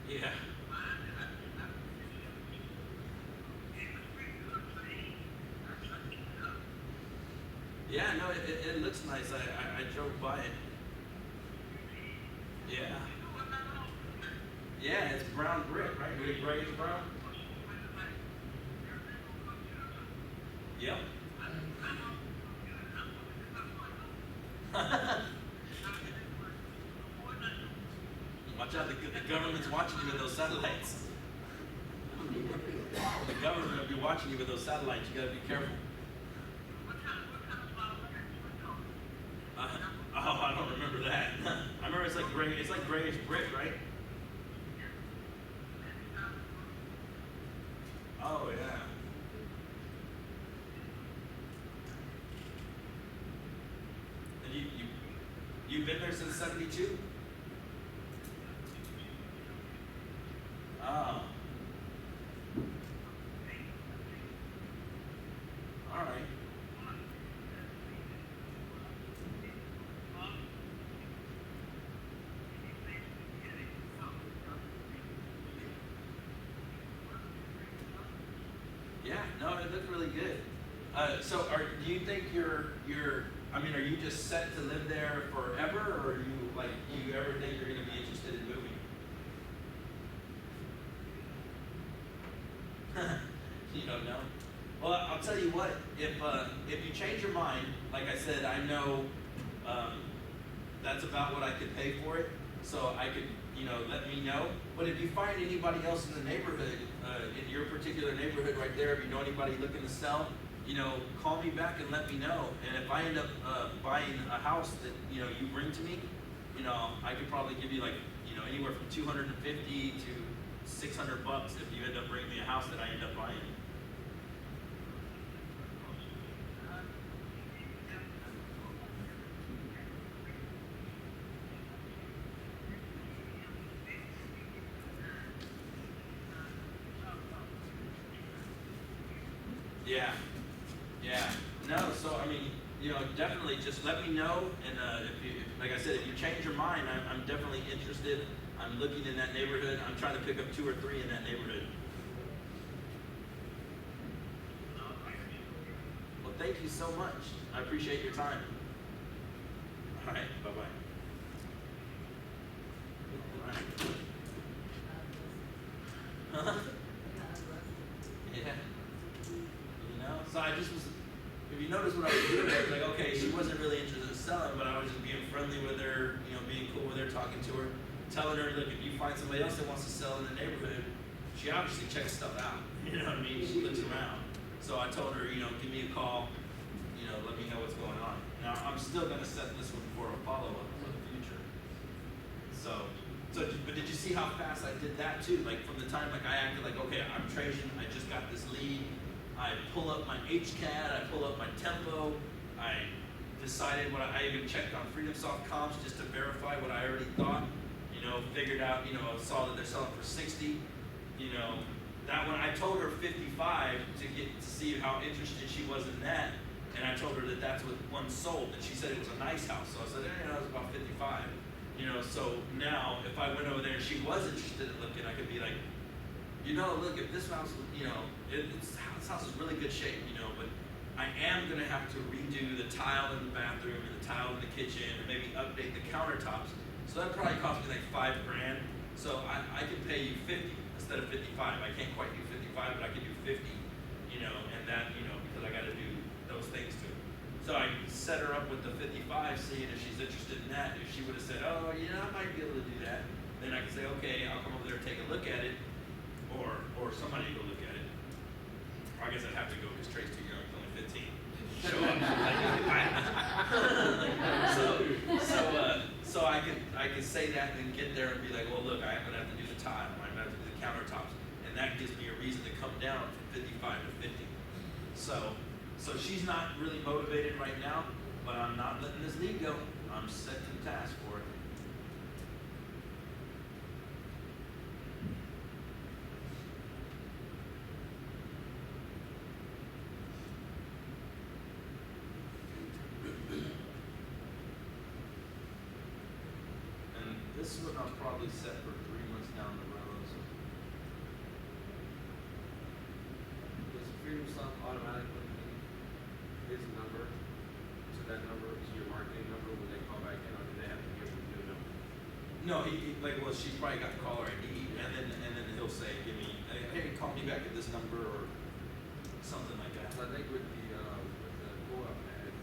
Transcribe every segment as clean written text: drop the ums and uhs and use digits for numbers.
Yeah. Yeah, no, it looks nice. I drove by it. Yeah. Yeah, it's brown brick, right? Really grayish brown? Yep. Watch out, the government's watching you with those satellites. The government will be watching you with those satellites. You gotta be careful. Uh, oh, I don't remember that. I remember it's like gray. It's like grayish brick, right? Oh yeah. And you've been there since '72? Oh, all right. Yeah, no, it looked really good. So, do you think you're? I mean, are you just set to live there forever, or are you like, do you ever think you're going to be interested in moving? You don't know. Well, I'll tell you what. If you change your mind, like I said, I know um, that's about what I could pay for it. So I could, let me know. But if you find anybody else in the neighborhood, in your particular neighborhood right there, if you know anybody looking to sell, call me back and let me know. And if I end up buying a house that you bring to me, I could probably give you like anywhere from 250 to 600 bucks if you end up bringing me a house that I end up buying. Yeah, yeah. No, so I mean, definitely just let me know. And like I said, if you change your mind, I'm definitely interested. I'm looking in that neighborhood. I'm trying to pick up 2 or 3 in that neighborhood. Well, thank you so much. I appreciate your time. All right, bye bye. All right. Yeah. So I just was, if you notice what I was doing, I was like, okay, she wasn't really interested in selling, but I was just being friendly with her, being cool with her, talking to her, telling her, look, if you find somebody else that wants to sell in the neighborhood, she obviously checks stuff out, you know what I mean? She looks around. So I told her, give me a call, let me know what's going on. Now, I'm still going to set this one for a follow-up for the future. But did you see how fast I did that too? Like from the time I acted like, okay, I'm Trajan, I just got this lead, I pull up my HCAD, I pull up my tempo, I decided I even checked on Freedomsoft comps just to verify what I already thought, figured out, saw that they're selling for 60, that one, I told her 55 to see how interested she was in that, and I told her that that's what one sold, and she said it was a nice house, so I said, it was about 55. So now if I went over there and she was interested in looking, I could be like, look, if this house, this house is really good shape, but I am going to have to redo the tile in the bathroom and the tile in the kitchen and maybe update the countertops. So that probably cost me like $5 grand. So I can pay you 50 instead of 55. I can't quite do 55, but I can do 50, and that, because I got to do those things to it. So I set her up with the 55, seeing if she's interested in that. If she would have said, oh, I might be able to do that, then I could say, okay, I'll come over there and take a look at it, or somebody go look at it. Or I guess I'd have to go because Trey's too young, he's only 15. Show up, so I can say that and then get there and be like, well, look, I'm gonna have to do the tile, I'm gonna have to do the countertops, and that gives me a reason to come down from 55 to 50. So she's not really motivated right now, but I'm not letting this lead go. I'm set to the task for it. And this one I'll probably set for 3 months down the road. No, like, well, she's probably got caller ID, and then he'll say, hey, call me back at this number, or something like that. So I think with the co-op ads,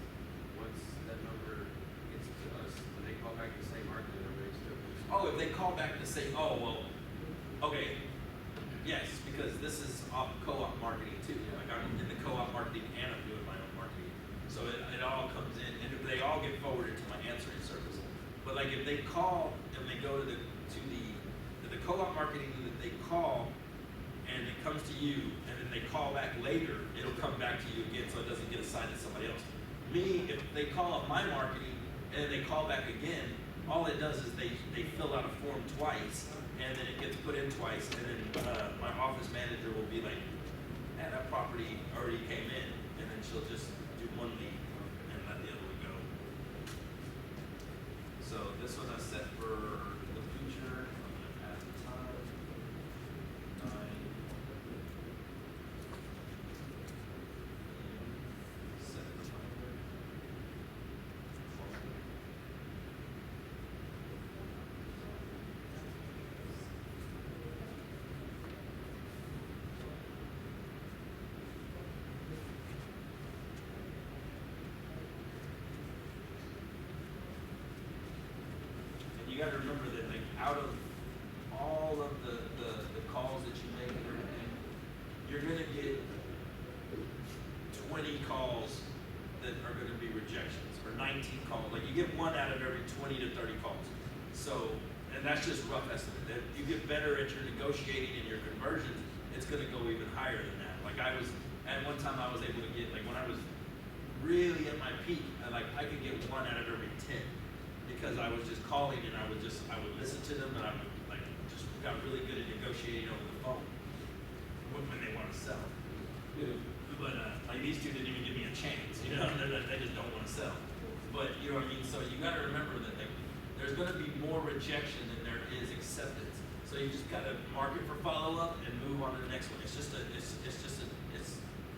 once that number gets to us, when they call back the same marketing number, they still. Oh, if they call back to say, oh, well, okay, yes, because this is co-op marketing too. Like, I'm in the co-op marketing and I'm doing my own marketing. So it all comes in, and they all get forwarded to my answering service. But like, if they call and they go to the co-op marketing that they call, and it comes to you, and then they call back later, it'll come back to you again, so it doesn't get assigned to somebody else. Me, if they call up my marketing and then they call back again, all it does is they fill out a form twice, and then it gets put in twice, and then my office manager will be like, that property already came in, and then she'll just do one lead and let the other one go. So this one I set for the future. I'm gonna add the time. 9. Set the timer. You got to remember that, like, out of all of the calls that you make and everything, you're going to get 20 calls that are going to be rejections, or 19 calls. Like, you get one out of every 20 to 30 calls. So, and that's just rough estimate. If you get better at your negotiating and your conversions, it's going to go even higher than that. Like, at one time I was able to get, like, when I was really at my peak, I could get one out of every 10. Because I was just calling and I would listen to them, and I would just got really good at negotiating over the phone when they want to sell. Yeah. But like, these two didn't even give me a chance, they just don't want to sell. But you know what I mean. So you got to remember that there's going to be more rejection than there is acceptance. So you just got to mark it for follow up and move on to the next one. It's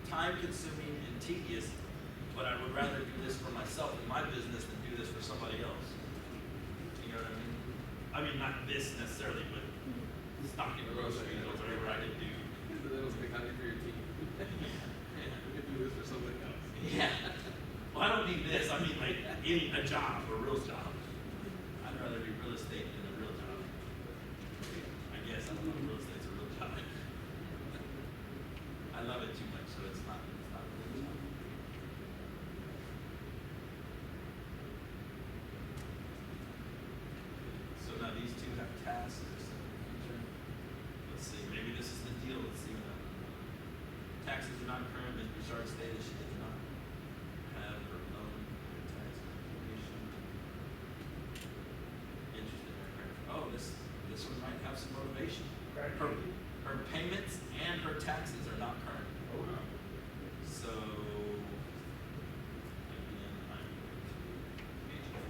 time consuming and tedious. But I would rather do this for myself in my business than do this for somebody else. You know what I mean? I mean, not this necessarily, but stocking groceries or whatever I could do. That was a big honey for your team. Yeah. You could do this for somebody else. Yeah. Well, I don't need this. I mean, like, a job, a real job. I'd rather do real estate than a real job. I guess I don't know if real estate's a real job. I love it too much, so it's not a real job. So now these two have tasks. Let's see, maybe this is the deal. Let's see. Taxes are not current. Ms. Bouchard stated she did not have her own tax application. Interesting. Oh, this one might have some motivation. Her payments and her taxes are not current. Oh, wow. So again, I'm going to page it.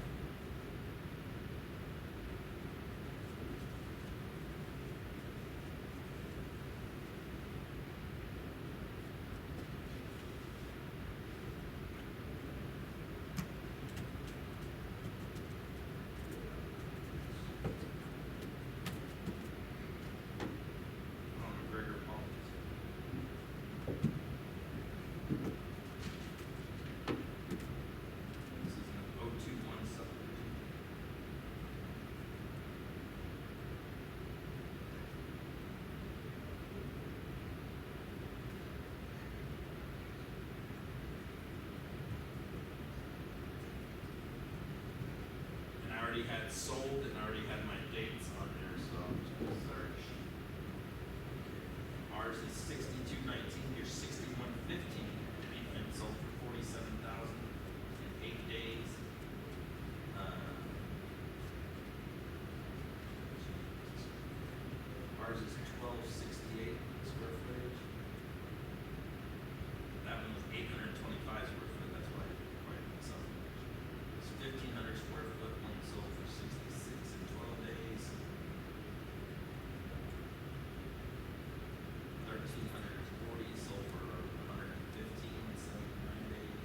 McGregor Palms. This is an 021 subdivision. And I already had sold and I already had my dates on there, so I'm just gonna search. Ours is 6219, you're 6115, and sold for 47,000 in 8 days. Ours is 1268 square footage. That one was 825 square foot, that's why it's up. It's 1,500 square foot, one sold for 66 in 12 days. 1,340 sold for 115 in 79 days.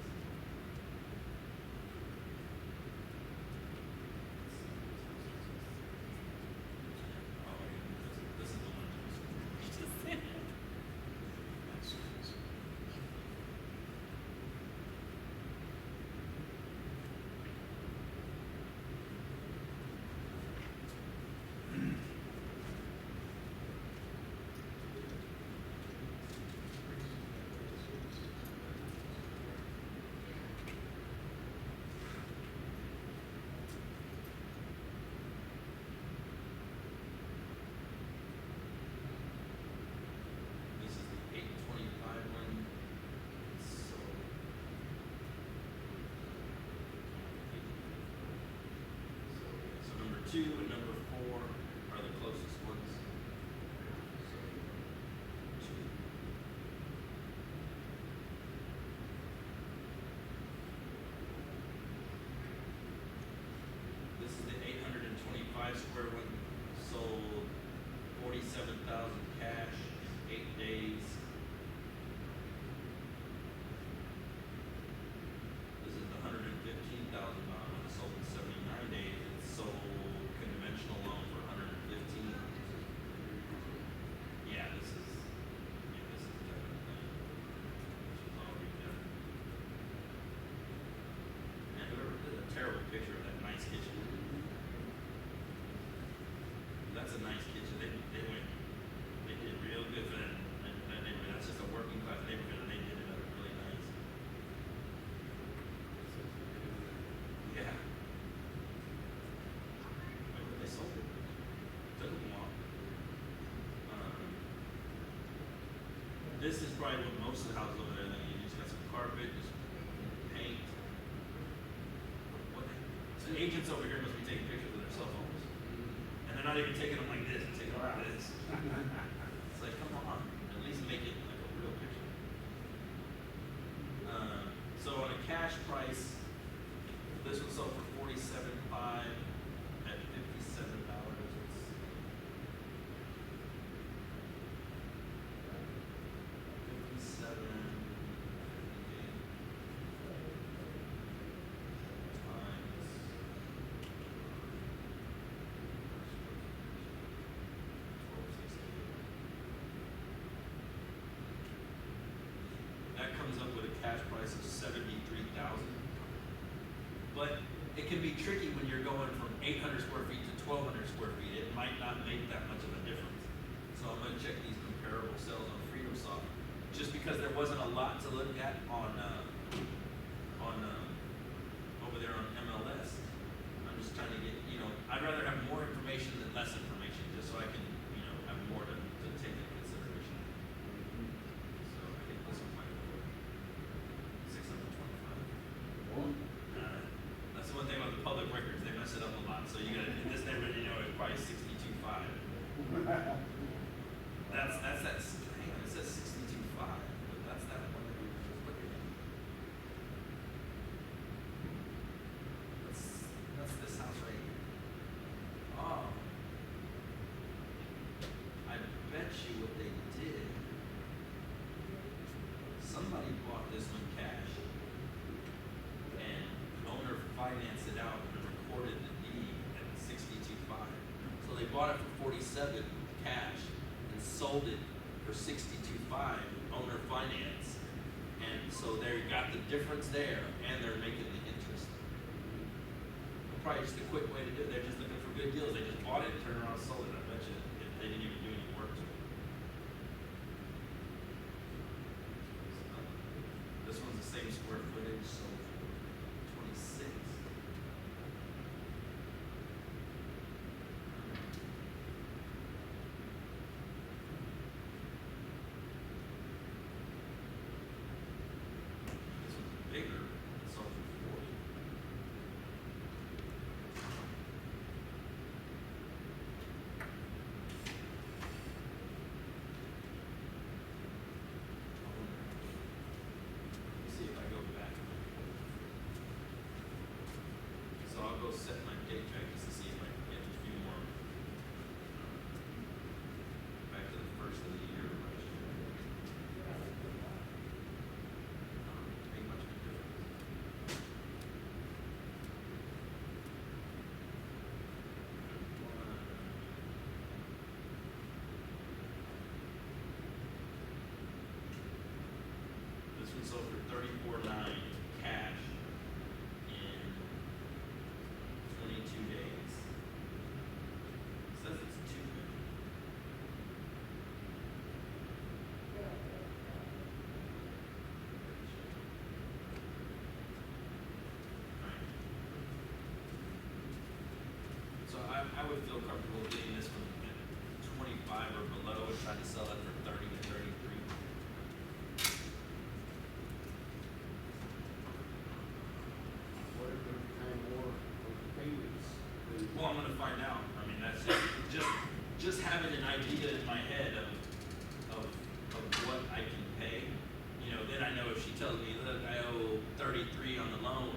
this is probably what most of the houses over there, then you just got some carpet, just paint. What, so agents over here must be taking pictures with their cell phones. And they're not even taking them like this, they're taking them like this. It's like, come on, at least make it like a real picture. So on a cash price, this one sold for $47,500 at $57. That comes up with a cash price of $73,000. But it can be tricky when you're going from 800 square feet to 1,200 square feet. It might not make that much of a difference. So I'm going to check these comparable sales on Freedomsoft, just because there wasn't a lot to look at on over there on MLS. I'm just trying to get, I'd rather have more information than less information, just so I can, have more to take into consideration. So I think this one might go $625. That's the one thing about the public records, they mess it up a lot. So you gotta, in this neighborhood, it's probably 62.5. That's hang on, it says 62.5, but that's that one that we were just looking at. That's this house right here. Oh. I bet you what they did, somebody bought this one cash and the owner financed it out and recorded the deed at 62.5. So they bought it for 47 cash and sold it for 62.5 owner finance. And so they got the difference there and they're making the interest. Probably just a quick way to do it. They're just looking for good deals. They just bought it and turned around and sold it. I bet you if they didn't even do any work to it. This one's the same square footage, so 26. This one's bigger, it's sold for 40. See if I go back. So I'll go set my date back just to see if I can get a few more. Back to the first of the year last year. Ain't much of a difference. This one sold for $34,900 cash in 22 days. It says it's 2 million. Right. So I would feel comfortable getting this one at 25 or below and trying to sell it for 30 to 33. What if they're paying more for the payments? Well, I'm gonna find out. I mean, that's just having an idea in my head of what I can pay. Then I know if she tells me, look, I owe 33 on the loan,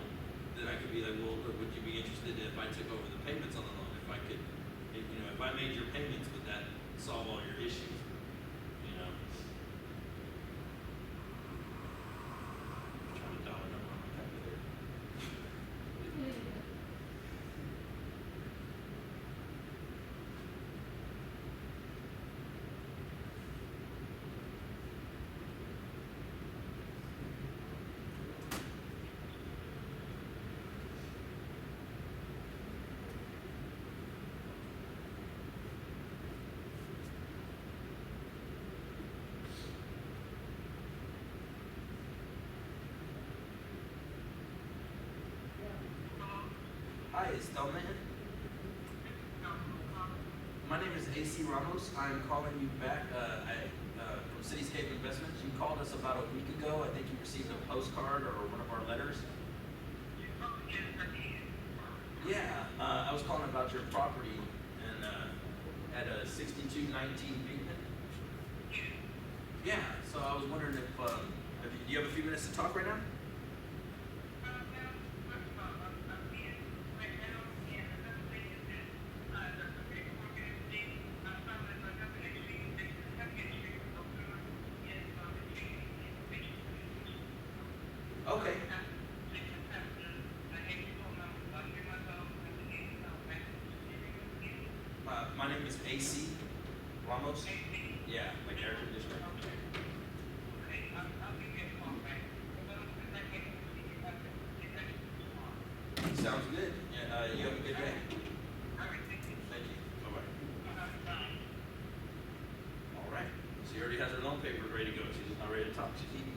then I could be like, well, look, would you be interested if I took over the payments on the loan? If I could, if I made your payments, would that solve all your issues? I'm trying to dial a number on my calculator. Hi, it's Delman. My name is AC Ramos. I'm calling you back from Cityscape Investments. You called us about a week ago. I think you received a postcard or one of our letters. Yeah, I was calling about your property and at 6219 Beekman. Yeah, so I was wondering if do you have a few minutes to talk right now? Okay. My name is AC Ramos. Yeah, like air conditioner. Sounds good. Yeah, you have a good day. Thank you. Bye-bye. All right. She already has her loan papers ready to go. She's just not ready to talk. She's eating.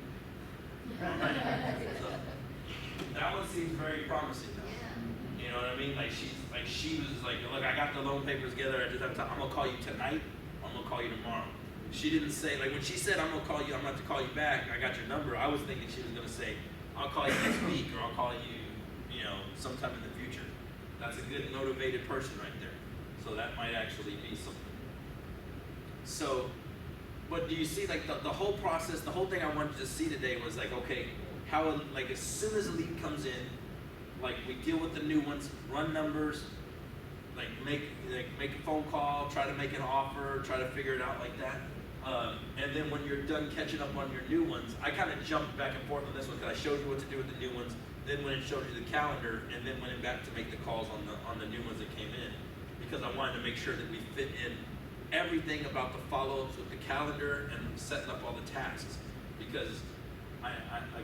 All right. So, that one seems very promising though. You know what I mean? Like she was like, look, I got the loan papers together. I just have time. I'm gonna call you tonight. I'm gonna call you tomorrow. She didn't say, like when she said I'm gonna call you, I'm gonna have to call you back. I got your number. I was thinking she was gonna say, I'll call you next week or I'll call you, you know, sometime in the future. That's a good motivated person right there. So that might actually be something. So, but do you see like the whole process, the whole thing I wanted to see today was like, okay, how like as soon as a lead comes in, like we deal with the new ones, run numbers, like make a phone call, try to make an offer, try to figure it out like that. And then when you're done catching up on your new ones, I kind of jumped back and forth on this one because I showed you what to do with the new ones. Then when it showed you the calendar, and then went back to make the calls on the new ones that came in, because I wanted to make sure that we fit in everything about the follow-ups with the calendar and setting up all the tasks. Because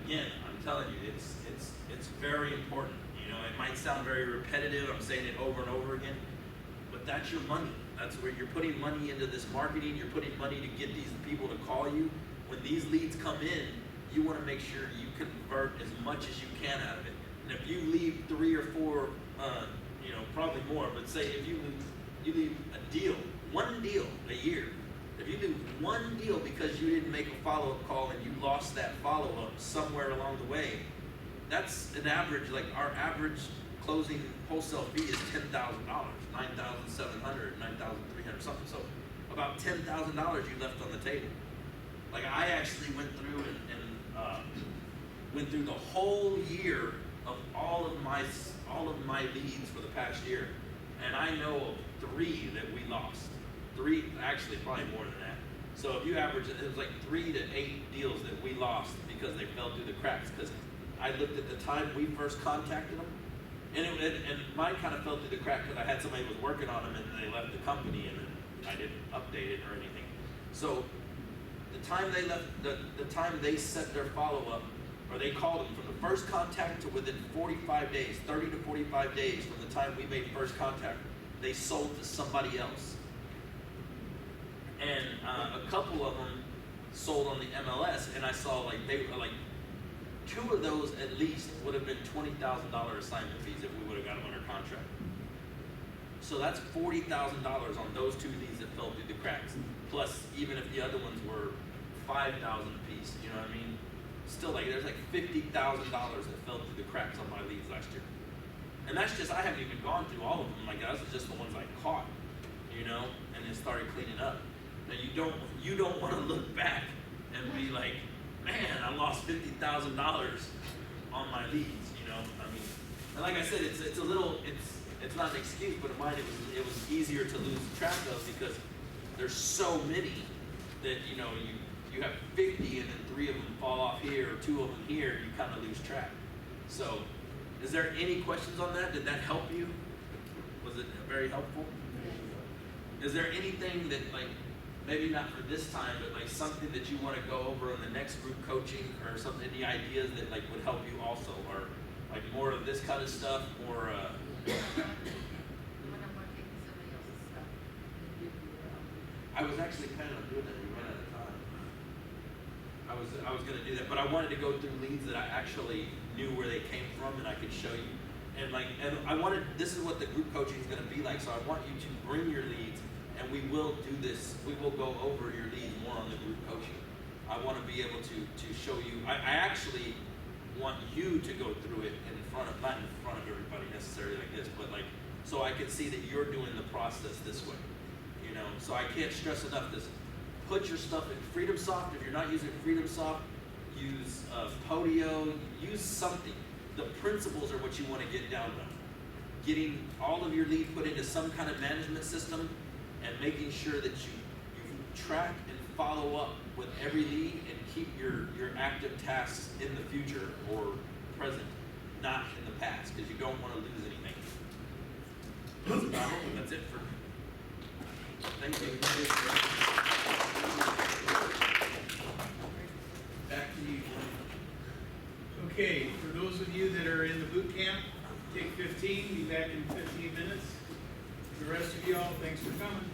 again, I'm telling you, it's very important. You know, it might sound very repetitive. I'm saying it over and over again, but that's your money. That's where you're putting money into this marketing. You're putting money to get these people to call you. When these leads come in, you want to make sure you convert as much as you can out of it. And if you leave 3 or 4, you know, probably more, but say if you leave a deal, one deal a year. If you do one deal because you didn't make a follow-up call and you lost that follow-up somewhere along the way, that's an average, like our average closing wholesale fee is $10,000, $9,700, $9,300 something. So about $10,000 you left on the table. Like I actually went through and went through the whole year of all of my leads for the past year, and I know of 3 that we lost. 3, actually probably more than that. So if you average it, was like 3 to 8 deals that we lost because they fell through the cracks. Because I looked at the time we first contacted them, and mine kind of fell through the crack because I had somebody who was working on them and they left the company and then I didn't update it or anything. So the time they left, the time they set their follow-up, or they called them from the first contact to within 45 days, 30 to 45 days from the time we made first contact, they sold to somebody else. And a couple of them sold on the MLS, and I saw like they were like 2 of those at least would have been $20,000 assignment fees if we would have got them under contract. So that's $40,000 on those 2 leads that fell through the cracks. Plus, even if the other ones were $5,000 a piece, you know what I mean? Still, like there's like $50,000 that fell through the cracks on my leads last year. And that's just, I haven't even gone through all of them. Like those are just the ones I caught, you know, and then started cleaning up. Now you don't want to look back and be like, man, I lost $50,000 on my leads, you know. I mean, and like I said, it's a little, it's not an excuse, but in mine it was easier to lose track of because there's so many that you know you have 50 and then 3 of them fall off here or 2 of them here, you kind of lose track. So, is there any questions on that? Did that help you? Was it very helpful? Is there anything that like, maybe not for this time, but like something that you want to go over in the next group coaching or something, any ideas that like would help you also, or like more of this kind of stuff, or I was actually planning on doing that. We ran out of time. I was going to do that, but I wanted to go through leads that I actually knew where they came from and I could show you. And I wanted, this is what the group coaching is going to be like. So I want you to bring your leads, and we will do this, we will go over your leads more on the group coaching. I want to be able to show you, I actually want you to go through it in front of, not in front of everybody necessarily like this, but like, so I can see that you're doing the process this way, you know? So I can't stress enough this. Put your stuff in Freedomsoft. If you're not using Freedomsoft, use Podio, use something. The principles are what you want to get down to. Getting all of your lead put into some kind of management system and making sure that you track and follow up with every lead and keep your active tasks in the future or present, not in the past, because you don't want to lose anything. That's it for me. Thank you. Back to you. Okay, for those of you that are in the boot camp, take 15, be back in 15 minutes. The rest of y'all, thanks for coming.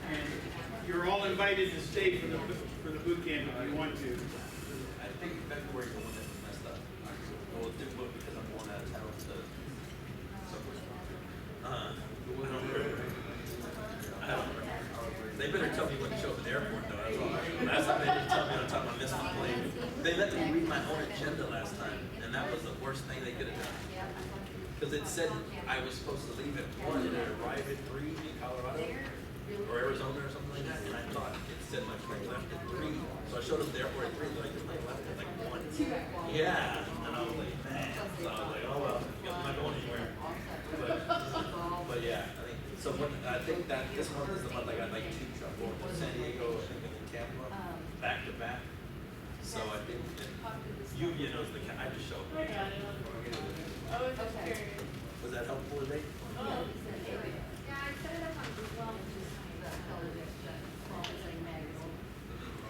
And you're all invited to stay for the boot camp if you want to. I think February is the one that was messed up. Well, it didn't look because I'm going out of town to I don't remember. They better tell me when to show up at the airport though. That's all. Last time they didn't tell me on time I missed my plane. They let me read my own agenda last time, and that was the worst thing they could have done. Because it said I was supposed to leave at 1 and I arrived at 3 in Colorado or Arizona or something like that, and I thought it said my plane left at 3. So I showed up at the airport at 3, they're like, your plane left at like 1. Yeah. And I was like, man. So I was like, oh well, I'm not going anywhere. But yeah, I think so. I think that this month is the month I got like 2 trucks going to San Diego and Tampa back to back. So I think Yuya knows the I just showed up. Oh, it's okay. Was that helpful today? Oh. Yeah, I set it up on Google, which is the television, small like magazine.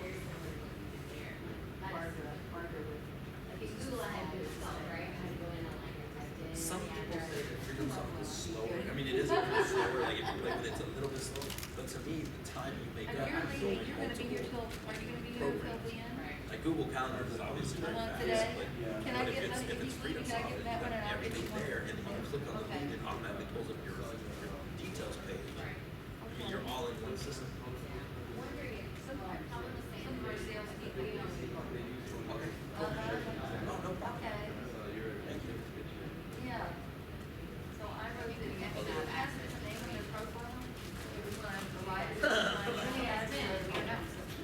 Very similar to what you did there. Margaret would, like in Google, I had to do it myself, right? I had to go in on like, I typed in. Some the people address. say that Freedomsoft is slower. I mean, it is a little slower. Like if you play with it, it's a little bit slow. But to me, the time you make up, And you're gonna be here till, are you gonna be here till the end? like Google Calendar is obviously very fast. Today? But, Can I but get, if it's can I Freedomsoft, get you that one got and I'll get you everything one? there, and then you click on the Okay. lead, it automatically pulls up your details page. Right. I mean, you're all in one system. Wondering if sometimes some of the same sales people, you know. Okay. Uh-huh. Oh, no problem. Okay, Thank you. yeah. So I wrote the, can I ask the name of your profile? It was when I provided.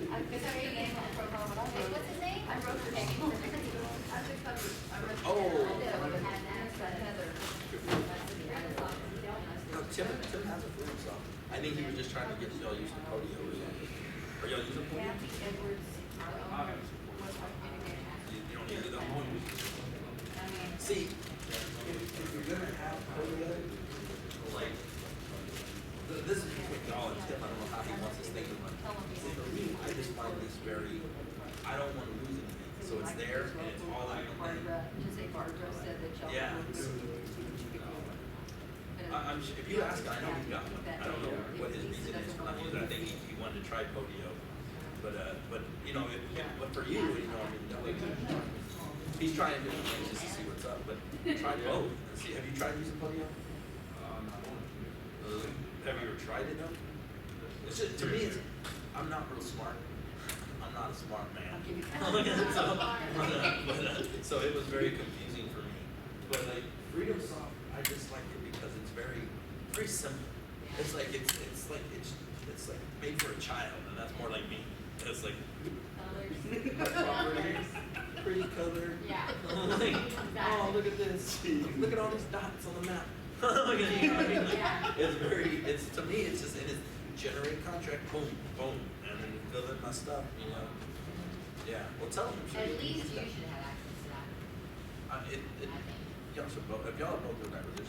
I guess I the name of the profile, but I wrote. What's his name? I wrote the name. I just covered, I wrote. Oh. I did, I wrote Heather. No, Tim has a Freedomsoft. I think he was just trying to get y'all used to Podio or something. Are y'all using Podio? Kathy Edwards, our owner, was my communicator. You don't use it that much. I mean, See, if you're gonna have Podio, like, this is between y'all and Tim, I don't know how he wants this thing to run. See, for me, I just find this very, I don't wanna lose anything, so it's there, and it's all in one thing. Barbara, to say Barbara said that y'all. Yeah. I'm sure, if you ask, I know he's got one. I don't know what his reason is for not using it. I think he wanted to try Podio. But you know, but for you, you know, I mean, he's trying different things just to see what's up. But try both and see. Have you tried using Podio? Have you ever tried it though? It's just, to me, I'm not real smart. I'm not a smart man. So it was very confusing for me. But like Freedomsoft, I just like it because it's very simple. It's like it's like made for a child, and that's more like me. It's like pretty color. Yeah. Like, oh, look at this. Look at all these dots on the map. Look at you know what I mean? Like, Yeah. it's to me it's just generate contract, boom, boom, and then fill in my stuff, you know. Yeah. Well, tell them. At least you should have access to that, It I think. y'all should both. If y'all are both doing acquisition,